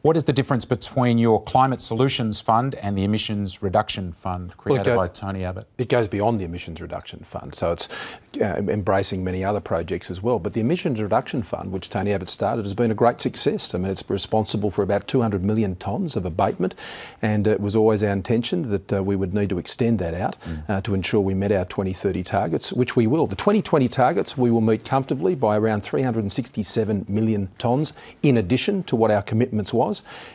What is the difference between your Climate Solutions Fund and the Emissions Reduction Fund created by Tony Abbott? It goes beyond the Emissions Reduction Fund, so it's embracing many other projects as well. But the Emissions Reduction Fund, which Tony Abbott started, has been a great success. I mean, it's responsible for about 200 million tonnes of abatement, and it was always our intention that we would need to extend that out to ensure we met our 2030 targets, which we will. The 2020 targets we will meet comfortably by around 367 million tonnes, in addition to what our commitments was.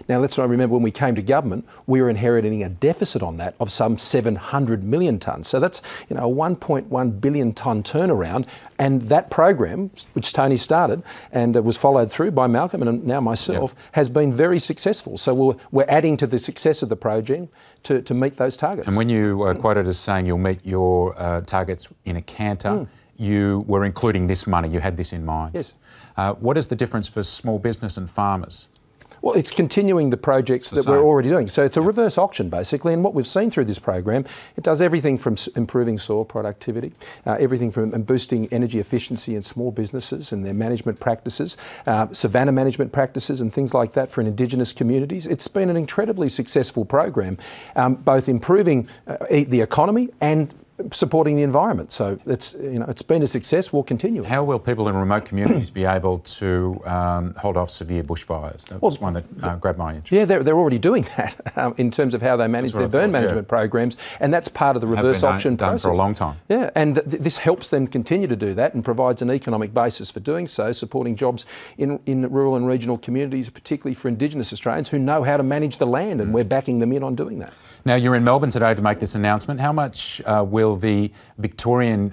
Now, let's remember, when we came to government, we were inheriting a deficit on that of some 700 million tonnes. So that's, a 1.1 billion tonne turnaround. And that program, which Tony started and was followed through by Malcolm and now myself, has been very successful. So we're adding to the success of the project to meet those targets. And when you were quoted as saying you'll meet your targets in a canter, you were including this money, you had this in mind. Yes. What is the difference for small business and farmers? Well, it's continuing the projects that we're already doing. So it's a reverse auction, basically. And what we've seen through this program, it does everything from improving soil productivity, everything from boosting energy efficiency in small businesses and their management practices, savanna management practices and things like that for Indigenous communities. It's been an incredibly successful program, both improving the economy and supporting the environment. So it's been a success. We'll continue. How will people in remote communities be able to hold off severe bushfires? That was one that grabbed my interest. Yeah, they're already doing that in terms of how they manage their burn management programs, and that's part of the reverse auction process. Done for a long time. Yeah, and this helps them continue to do that and provides an economic basis for doing so, supporting jobs in rural and regional communities, particularly for Indigenous Australians who know how to manage the land, and we're backing them in on doing that. Now, you're in Melbourne today to make this announcement. How much will the Victorian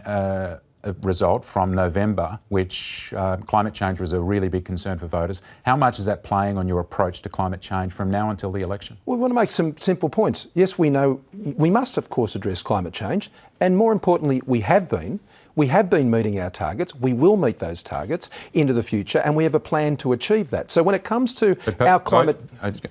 result from November, which climate change was a really big concern for voters, how much is that playing on your approach to climate change from now until the election? We want to make some simple points. Yes, we know we must, of course, address climate change, and more importantly, we have been. We have been meeting our targets. We will meet those targets into the future, and we have a plan to achieve that. So when it comes to our climate...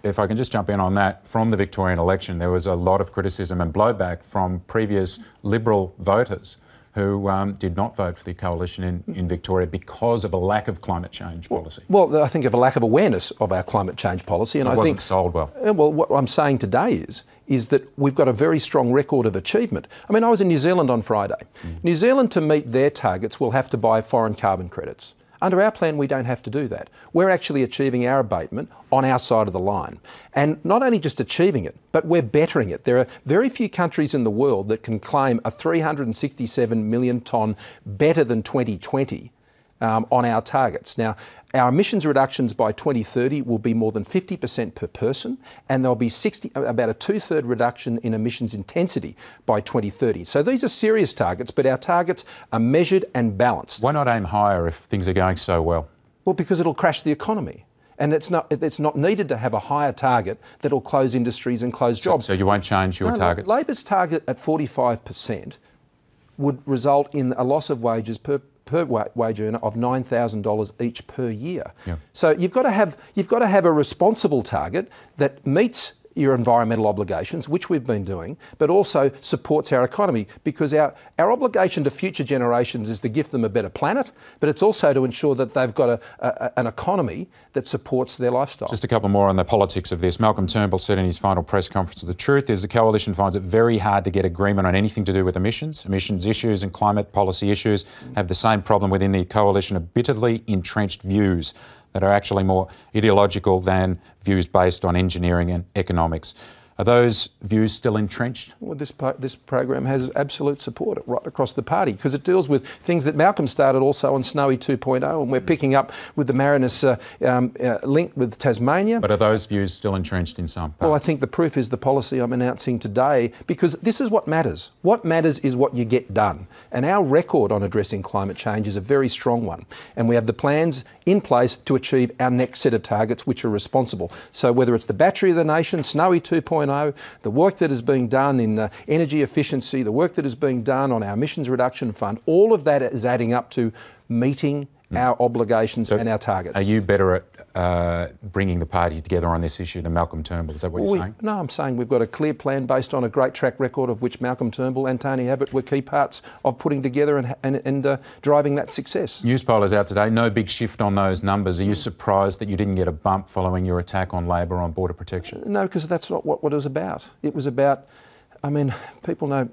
If I can just jump in on that, from the Victorian election, there was a lot of criticism and blowback from previous Liberal voters who did not vote for the coalition in Victoria because of a lack of climate change policy. Well, I think of a lack of awareness of our climate change policy. And it wasn't sold well. Well, what I'm saying today is that we've got a very strong record of achievement. I mean, I was in New Zealand on Friday. New Zealand, to meet their targets, will have to buy foreign carbon credits. Under our plan, we don't have to do that. We're actually achieving our abatement on our side of the line. And not only just achieving it, but we're bettering it. There are very few countries in the world that can claim a 367 million tonne better than 2020 on our targets. Now, our emissions reductions by 2030 will be more than 50% per person, and there'll be about a two-third reduction in emissions intensity by 2030. So these are serious targets, but our targets are measured and balanced. Why not aim higher if things are going so well? Well, because it'll crash the economy. And it's not needed to have a higher target that'll close industries and close jobs. So you won't change your targets? Labor's target at 45% would result in a loss of wages per wage earner of $9,000 each per year. Yeah. So you've got to have a responsible target that meets your environmental obligations, which we've been doing, but also supports our economy, because our obligation to future generations is to give them a better planet, but it's also to ensure that they've got an economy that supports their lifestyle. Just a couple more on the politics of this. Malcolm Turnbull said in his final press conference, the truth is the coalition finds it very hard to get agreement on anything to do with emissions. Emissions issues and climate policy issues have the same problem within the coalition of bitterly entrenched views that are actually more ideological than views based on engineering and economics. Are those views still entrenched? Well, this program has absolute support right across the party, because it deals with things that Malcolm started also on Snowy 2.0, and we're picking up with the Marinus link with Tasmania. But are those views still entrenched in some parts? Well, I think the proof is the policy I'm announcing today, because this is what matters. What matters is what you get done. And our record on addressing climate change is a very strong one. And we have the plans in place to achieve our next set of targets, which are responsible. So whether it's the battery of the nation, Snowy 2.0, the work that is being done in energy efficiency, the work that is being done on our emissions reduction fund, all of that is adding up to meeting our obligations and our targets. Are you better at bringing the party together on this issue than Malcolm Turnbull? Is that what you're saying? No, I'm saying we've got a clear plan based on a great track record of which Malcolm Turnbull and Tony Abbott were key parts of putting together and driving that success. Newspoll is out today. No big shift on those numbers. Are you surprised that you didn't get a bump following your attack on Labor on border protection? No, because that's not what it was about. It was about, I mean, people know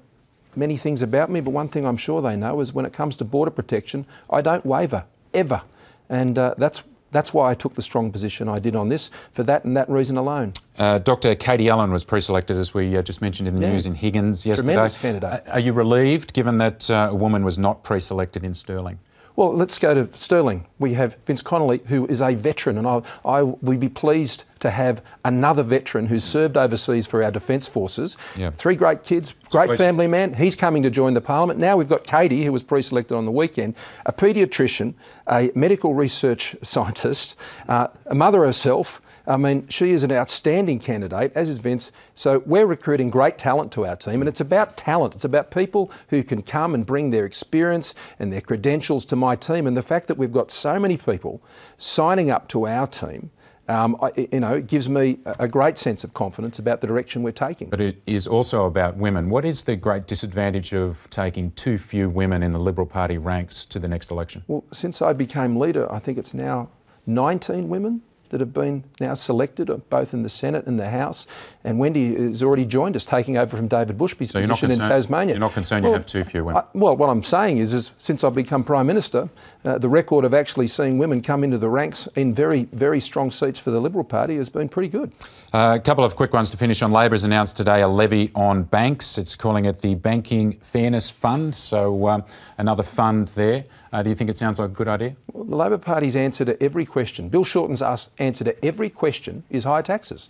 many things about me, but one thing I'm sure they know is when it comes to border protection, I don't waver, ever. And that's why I took the strong position I did on this, for that and that reason alone. Dr. Katie Allen was pre-selected, as we just mentioned in the news, in Higgins yesterday. Tremendous candidate. Are you relieved, given that a woman was not pre-selected in Stirling? Well, let's go to Stirling. We have Vince Connolly, who is a veteran, and we'd be pleased to have another veteran who's served overseas for our Defence Forces. Yeah. 3 great kids, great family man. He's coming to join the Parliament. Now we've got Katie, who was pre-selected on the weekend, a paediatrician, a medical research scientist, a mother herself. I mean, she is an outstanding candidate, as is Vince. So we're recruiting great talent to our team, and it's about talent. It's about people who can come and bring their experience and their credentials to my team. And the fact that we've got so many people signing up to our team, it gives me a great sense of confidence about the direction we're taking. But it is also about women. What is the great disadvantage of taking too few women in the Liberal Party ranks to the next election? Well, since I became leader, I think it's now 19 women that have been now selected, both in the Senate and the House. And Wendy has already joined us, taking over from David Bushby's position in Tasmania. You're not concerned you have too few women? Well, what I'm saying is since I've become Prime Minister, the record of actually seeing women come into the ranks in very, very strong seats for the Liberal Party has been pretty good. A couple of quick ones to finish on. Labor has announced today a levy on banks. It's calling it the Banking Fairness Fund, so another fund there. Do you think it sounds like a good idea? Well, the Labor Party's answer to every question, Bill Shorten's answer to every question is higher taxes.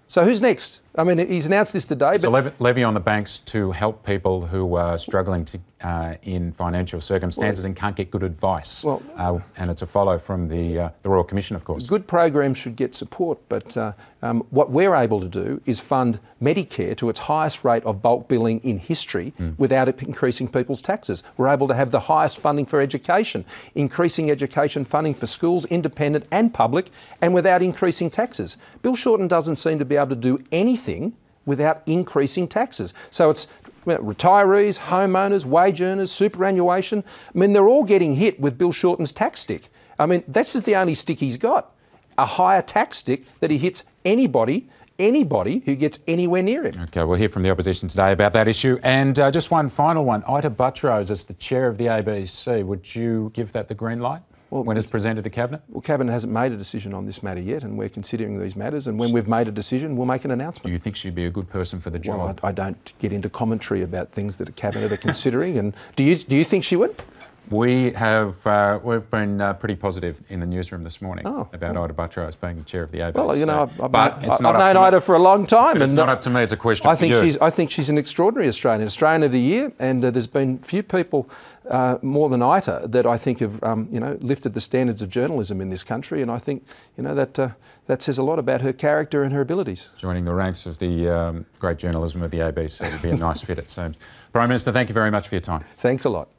So who's next? I mean, he's announced this today. It's a levy on the banks to help people who are struggling in financial circumstances and can't get good advice. And it's a follow from the Royal Commission, of course. Good programs should get support, but what we're able to do is fund Medicare to its highest rate of bulk billing in history without it increasing people's taxes. We're able to have the highest funding for education, increasing education funding for schools, independent and public, and without increasing taxes. Bill Shorten doesn't seem to be able to do anything without increasing taxes. So it's retirees, homeowners, wage earners, superannuation. I mean, they're all getting hit with Bill Shorten's tax stick. I mean, this is the only stick he's got, a higher tax stick that he hits anybody who gets anywhere near him. OK, we'll hear from the opposition today about that issue. And just one final one. Ita Buttrose, as the chair of the ABC, would you give that the green light? When it's presented to Cabinet? Well, Cabinet hasn't made a decision on this matter yet, and we're considering these matters, and when we've made a decision, we'll make an announcement. Do you think she'd be a good person for the job? Well, I don't get into commentary about things that a Cabinet are considering, and do you think she would? We've been pretty positive in the newsroom this morning about Ita Buttrose being the chair of the ABC. Well, you know, I've known Ita for a long time. It's not up to me, it's a question for you. I think she's an extraordinary Australian of the Year, and there's been few people more than Ita that I think have lifted the standards of journalism in this country, and I think that says a lot about her character and her abilities. Joining the ranks of the great journalism of the ABC would be a nice fit, it seems. Prime Minister, thank you very much for your time. Thanks a lot.